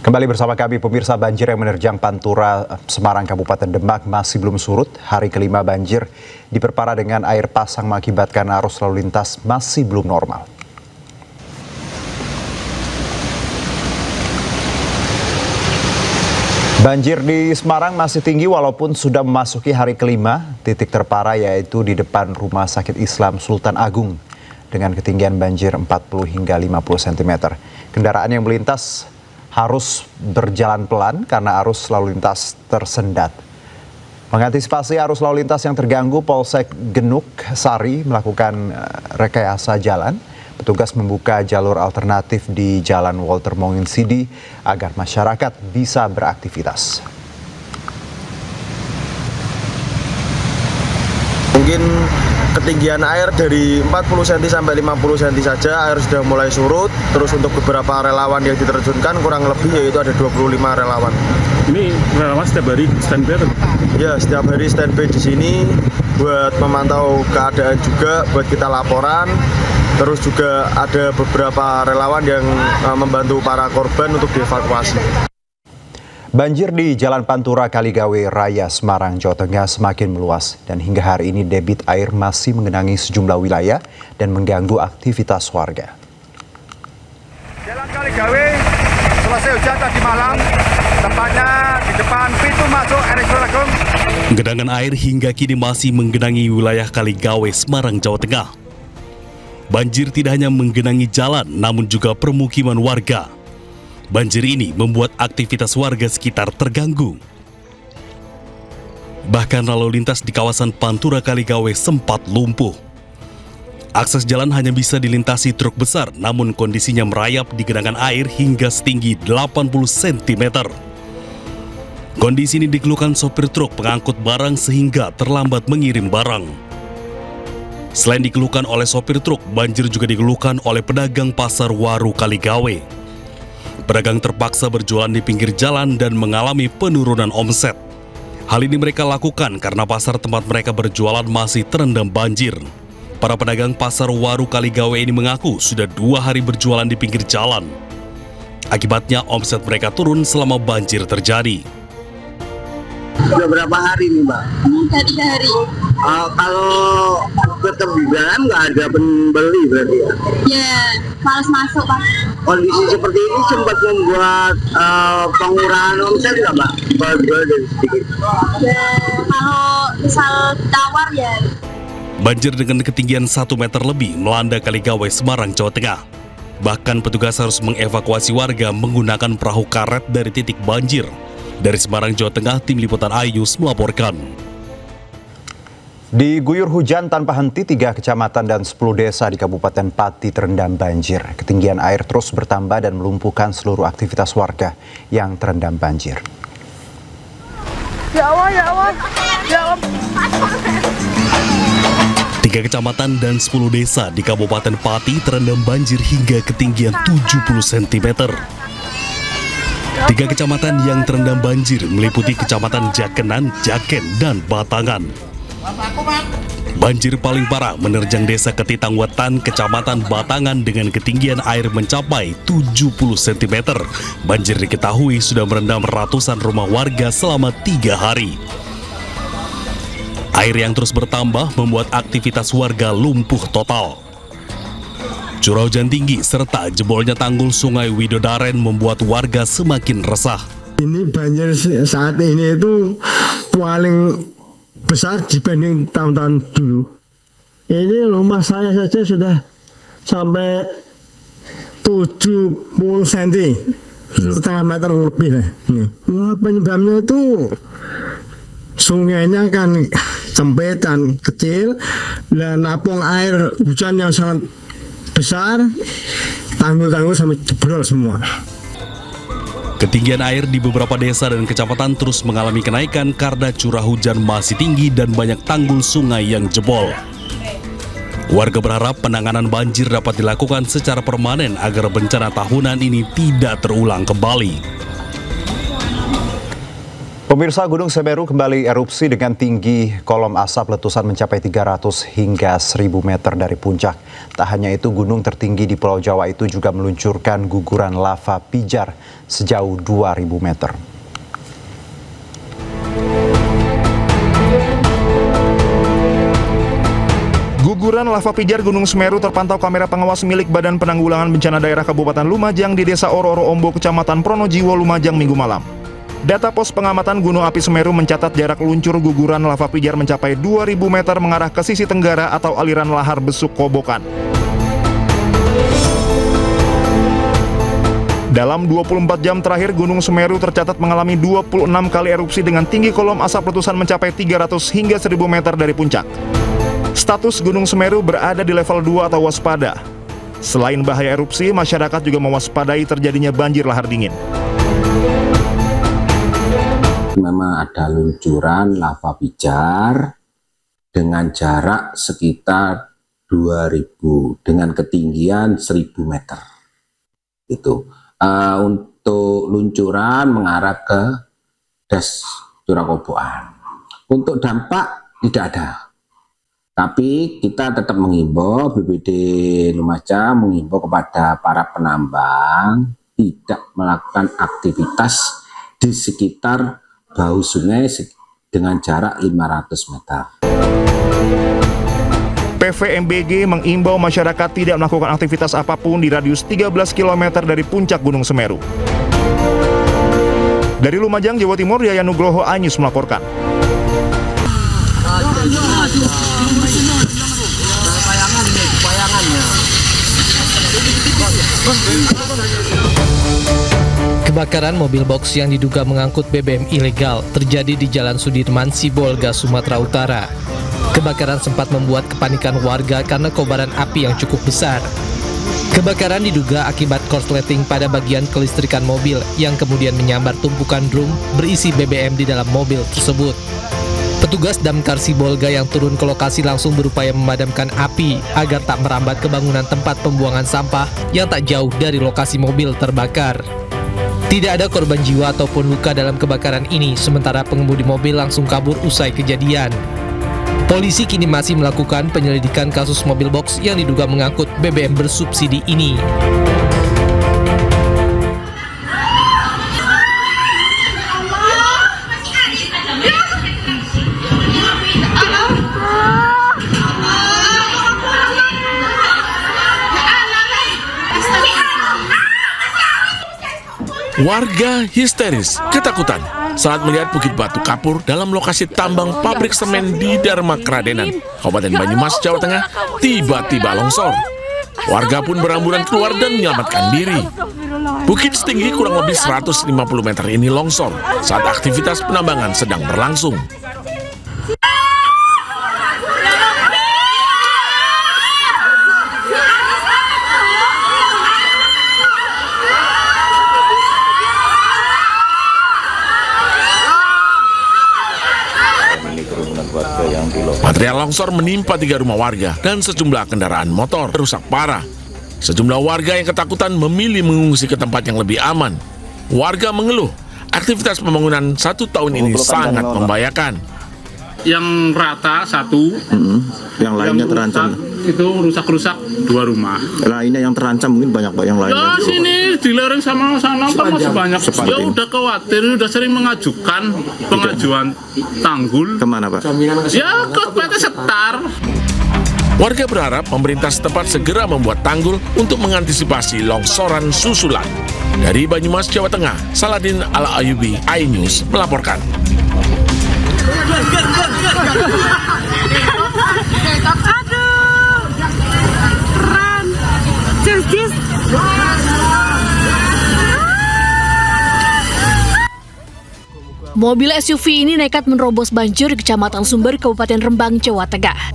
Kembali bersama kami pemirsa, banjir yang menerjang Pantura, Semarang, Kabupaten Demak masih belum surut. Hari kelima banjir diperparah dengan air pasang mengakibatkan arus lalu lintas masih belum normal. Banjir di Semarang masih tinggi walaupun sudah memasuki hari kelima. Titik terparah yaitu di depan Rumah Sakit Islam Sultan Agung dengan ketinggian banjir 40 hingga 50 cm. Kendaraan yang melintas harus berjalan pelan karena arus lalu lintas tersendat. Mengantisipasi arus lalu lintas yang terganggu, Polsek Genuk Sari melakukan rekayasa jalan. Petugas membuka jalur alternatif di Jalan Walter Monginsidi agar masyarakat bisa beraktivitas. Mungkin ketinggian air dari 40 cm sampai 50 cm saja air sudah mulai surut. Terus untuk beberapa relawan yang diterjunkan kurang lebih yaitu ada 25 relawan. Ini relawan setiap hari standby atau? Ya, setiap hari standby di sini buat memantau keadaan juga, buat kita laporan. Terus juga ada beberapa relawan yang membantu para korban untuk dievakuasi. Banjir di Jalan Pantura Kaligawe Raya Semarang, Jawa Tengah semakin meluas dan hingga hari ini debit air masih menggenangi sejumlah wilayah dan mengganggu aktivitas warga. Jalan Kaligawe selesai hujan tadi malam, tepatnya di depan pintu masuk RSUD Agung. Genangan air hingga kini masih menggenangi wilayah Kaligawe, Semarang, Jawa Tengah. Banjir tidak hanya menggenangi jalan, namun juga permukiman warga. Banjir ini membuat aktivitas warga sekitar terganggu. Bahkan lalu lintas di kawasan Pantura Kaligawe sempat lumpuh. Akses jalan hanya bisa dilintasi truk besar, namun kondisinya merayap di genangan air hingga setinggi 80 cm. Kondisi ini dikeluhkan sopir truk pengangkut barang sehingga terlambat mengirim barang. Selain dikeluhkan oleh sopir truk, banjir juga dikeluhkan oleh pedagang pasar Waru Kaligawe. Pedagang terpaksa berjualan di pinggir jalan dan mengalami penurunan omset. Hal ini mereka lakukan karena pasar tempat mereka berjualan masih terendam banjir. Para pedagang pasar Waru Kaligawe ini mengaku sudah 2 hari berjualan di pinggir jalan. Akibatnya omset mereka turun selama banjir terjadi. Sudah berapa hari nih, Mbak? Udah 3 hari. Kalau tetap di dalam nggak ada pembeli berarti ya? Ya, malas masuk, Pak. Kondisi seperti ini sempat membuat pengurangan omset nggak, Mbak? Jual dari sedikit. Ya, kalau misal tawar ya. Banjir dengan ketinggian 1 meter lebih melanda Kaligawe, Semarang, Jawa Tengah. Bahkan petugas harus mengevakuasi warga menggunakan perahu karet dari titik banjir. Dari Semarang, Jawa Tengah, Tim Liputan Ayus melaporkan. Diguyur hujan tanpa henti, 3 kecamatan dan 10 desa di Kabupaten Pati terendam banjir. Ketinggian air terus bertambah dan melumpuhkan seluruh aktivitas warga yang terendam banjir. Ya Allah, ya Allah, ya Allah. 3 kecamatan dan 10 desa di Kabupaten Pati terendam banjir hingga ketinggian 70 cm. 3 kecamatan yang terendam banjir meliputi Kecamatan Jakenan, Jaken, dan Batangan. Banjir paling parah menerjang Desa Ketitang Wetan, Kecamatan Batangan dengan ketinggian air mencapai 70 cm. Banjir diketahui sudah merendam ratusan rumah warga selama 3 hari. Air yang terus bertambah membuat aktivitas warga lumpuh total. Curah hujan tinggi serta jebolnya tanggul Sungai Widodaren membuat warga semakin resah. Ini banjir saat ini itu paling besar dibanding tahun-tahun dulu. Ini rumah saya saja sudah sampai 70 cm, setengah meter lebih lah. Penyebabnya itu sungainya kan sempit dan kecil, dan napung air hujan yang sangat besar, tanggul-tanggul sampai jebol semua. Ketinggian air di beberapa desa dan kecamatan terus mengalami kenaikan karena curah hujan masih tinggi dan banyak tanggul sungai yang jebol. Warga berharap penanganan banjir dapat dilakukan secara permanen agar bencana tahunan ini tidak terulang kembali. Pemirsa, Gunung Semeru kembali erupsi dengan tinggi kolom asap letusan mencapai 300 hingga 1000 meter dari puncak. Tak hanya itu, gunung tertinggi di Pulau Jawa itu juga meluncurkan guguran lava pijar sejauh 2000 meter. Guguran lava pijar Gunung Semeru terpantau kamera pengawas milik Badan Penanggulangan Bencana Daerah Kabupaten Lumajang di Desa Oro-Oro Ombo, Kecamatan Pronojiwo, Lumajang, Minggu malam. Data pos pengamatan Gunung Api Semeru mencatat jarak luncur guguran lava pijar mencapai 2000 meter mengarah ke sisi tenggara atau aliran lahar besuk Kobokan. Dalam 24 jam terakhir, Gunung Semeru tercatat mengalami 26 kali erupsi dengan tinggi kolom asap letusan mencapai 300 hingga 1000 meter dari puncak. Status Gunung Semeru berada di level 2 atau waspada. Selain bahaya erupsi, masyarakat juga mewaspadai terjadinya banjir lahar dingin. Memang ada luncuran lava pijar dengan jarak sekitar 2000 dengan ketinggian 1000 meter. Itu untuk luncuran mengarah ke Des Curakoboan. Untuk dampak tidak ada. Tapi kita tetap menghimbau, BPD Lumajang menghimbau kepada para penambang tidak melakukan aktivitas di sekitar bahu sungai dengan jarak 500 meter. PVMBG mengimbau masyarakat tidak melakukan aktivitas apapun di radius 13 km dari puncak Gunung Semeru. Dari Lumajang, Jawa Timur, Yayan Nugroho, iNews melaporkan. Kebakaran mobil box yang diduga mengangkut BBM ilegal terjadi di Jalan Sudirman, Sibolga, Sumatera Utara. Kebakaran sempat membuat kepanikan warga karena kobaran api yang cukup besar. Kebakaran diduga akibat korsleting pada bagian kelistrikan mobil yang kemudian menyambar tumpukan drum berisi BBM di dalam mobil tersebut. Petugas Damkar Sibolga yang turun ke lokasi langsung berupaya memadamkan api agar tak merambat ke bangunan tempat pembuangan sampah yang tak jauh dari lokasi mobil terbakar. Tidak ada korban jiwa ataupun luka dalam kebakaran ini, sementara pengemudi mobil langsung kabur usai kejadian. Polisi kini masih melakukan penyelidikan kasus mobil box yang diduga mengangkut BBM bersubsidi ini. Warga histeris, ketakutan saat melihat bukit batu kapur dalam lokasi tambang pabrik semen di Dharma Kradenan, Kabupaten Banyumas, Jawa Tengah, tiba-tiba longsor. Warga pun berambulan keluar dan menyelamatkan diri. Bukit setinggi kurang lebih 150 meter ini longsor saat aktivitas penambangan sedang berlangsung. Material longsor menimpa 3 rumah warga dan sejumlah kendaraan motor rusak parah. Sejumlah warga yang ketakutan memilih mengungsi ke tempat yang lebih aman. Warga mengeluh, aktivitas pembangunan 1 tahun ini sangat membahayakan. Yang rata 1, yang lainnya terancam. Itu rusak-rusak 2 rumah. Lainnya yang terancam mungkin banyak Pak, yang lainnya. Ya sini di lereng sama sana kan masih banyak. Ya udah khawatir, udah sering mengajukan pengajuan tanggul. Kemana Pak? Ya ke PT Setar. Warga berharap pemerintah setempat segera membuat tanggul untuk mengantisipasi longsoran susulan. Dari Banyumas, Jawa Tengah, Saladin Al-Ayubi, iNews melaporkan. Mobil SUV ini nekat menerobos banjir di Kecamatan Sumber, Kabupaten Rembang, Jawa Tengah.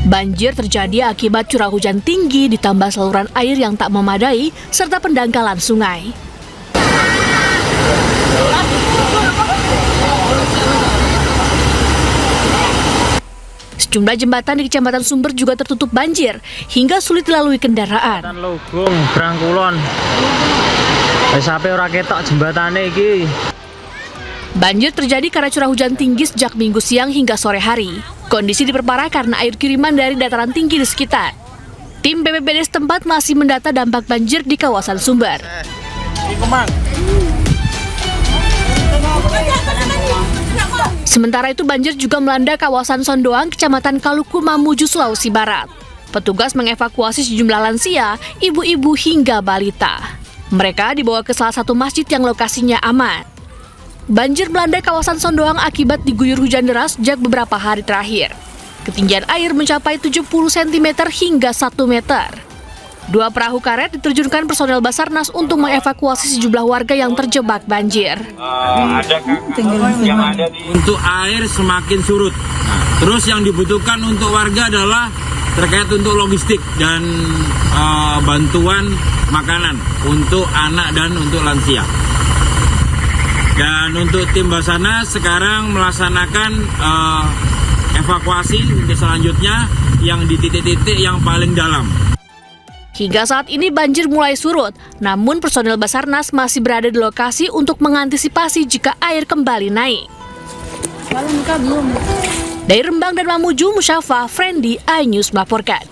Banjir terjadi akibat curah hujan tinggi ditambah saluran air yang tak memadai serta pendangkalan sungai. Sejumlah jembatan di Kecamatan Sumber juga tertutup banjir hingga sulit dilalui kendaraan. Lugung, Brangkulon. Wis sampe ora ketok jembatane iki. Banjir terjadi karena curah hujan tinggi sejak Minggu siang hingga sore hari. Kondisi diperparah karena air kiriman dari dataran tinggi di sekitar. Tim BPBD setempat masih mendata dampak banjir di kawasan Sumber. Sementara itu banjir juga melanda kawasan Sondoang, Kecamatan Kaluku, Mamuju, Sulawesi Barat. Petugas mengevakuasi sejumlah lansia, ibu-ibu hingga balita. Mereka dibawa ke salah satu masjid yang lokasinya aman. Banjir melanda kawasan Sondoang akibat diguyur hujan deras sejak beberapa hari terakhir. Ketinggian air mencapai 70 cm hingga 1 meter. 2 perahu karet diterjunkan personel Basarnas untuk mengevakuasi sejumlah warga yang terjebak banjir. Untuk air semakin surut. Terus yang dibutuhkan untuk warga adalah terkait untuk logistik dan bantuan makanan untuk anak dan untuk lansia. Dan untuk tim Basarnas sekarang melaksanakan evakuasi untuk selanjutnya yang di titik-titik yang paling dalam. Hingga saat ini banjir mulai surut, namun personel Basarnas masih berada di lokasi untuk mengantisipasi jika air kembali naik. Dari Rembang dan Mamuju, Musyafa, Friendly, iNews melaporkan.